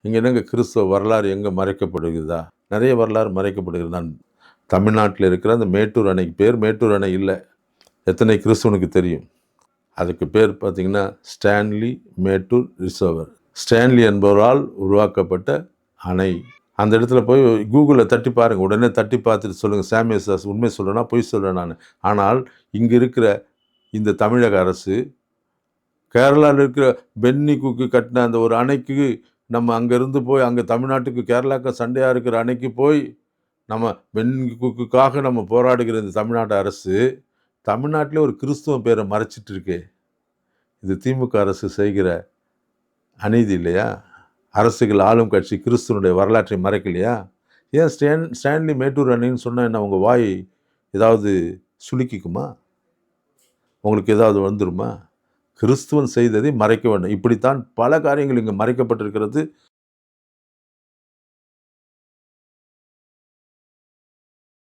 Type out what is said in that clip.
இங்கே என்னங்க கிறிஸ்துவ வரலாறு எங்கே மறைக்கப்படுகிறதா? நிறைய வரலாறு மறைக்கப்படுகிறது. நான் தமிழ்நாட்டில் இருக்கிற அந்த மேட்டூர் அணைக்கு பேர் மேட்டூர் அணை இல்லை. எத்தனை கிறிஸ்துவனுக்கு தெரியும்? அதுக்கு பேர் பார்த்தீங்கன்னா ஸ்டான்லி மேட்டூர் ரிசர்வர். ஸ்டான்லி என்பவரால் உருவாக்கப்பட்ட அணை. அந்த இடத்துல போய் கூகுளில் தட்டி பாருங்கள். உடனே தட்டி பார்த்துட்டு சொல்லுங்கள், சாமுவேல் தாஸ் உண்மை சொல்கிறேன்னா பொய் சொல்கிறேன் நான். ஆனால் இங்கே இருக்கிற இந்த தமிழக அரசு கேரளாவில் இருக்கிற பென்னி குக்கு கட்டின அந்த ஒரு அணைக்கு நம்ம அங்கேருந்து போய் அங்கே தமிழ்நாட்டுக்கு கேரளாவுக்கு சண்டையாக இருக்கிற அணைக்கு போய் நம்ம பென்னி குக்குக்காக நம்ம போராடுகிற இந்த தமிழ்நாட்டு அரசு தமிழ்நாட்டிலே ஒரு கிறிஸ்துவ பேரை மறைச்சிட்டு இருக்கே. இது திமுக அரசு செய்கிற அநீதி இல்லையா? அரசுகள் ஆளும் கட்சி கிறிஸ்துவனுடைய வரலாற்றை மறைக்கலையா? ஏன் ஸ்டான்லி மேட்டூர் அணைன்னு சொன்னால் என்ன உங்கள் வாய் ஏதாவது சுளுக்கிக்குமா? உங்களுக்கு ஏதாவது வந்துருமா? கிறிஸ்துவன் செய்ததை மறைக்க வேண்டும். இப்படித்தான் பல காரியங்கள் இங்கே மறைக்கப்பட்டிருக்கிறது.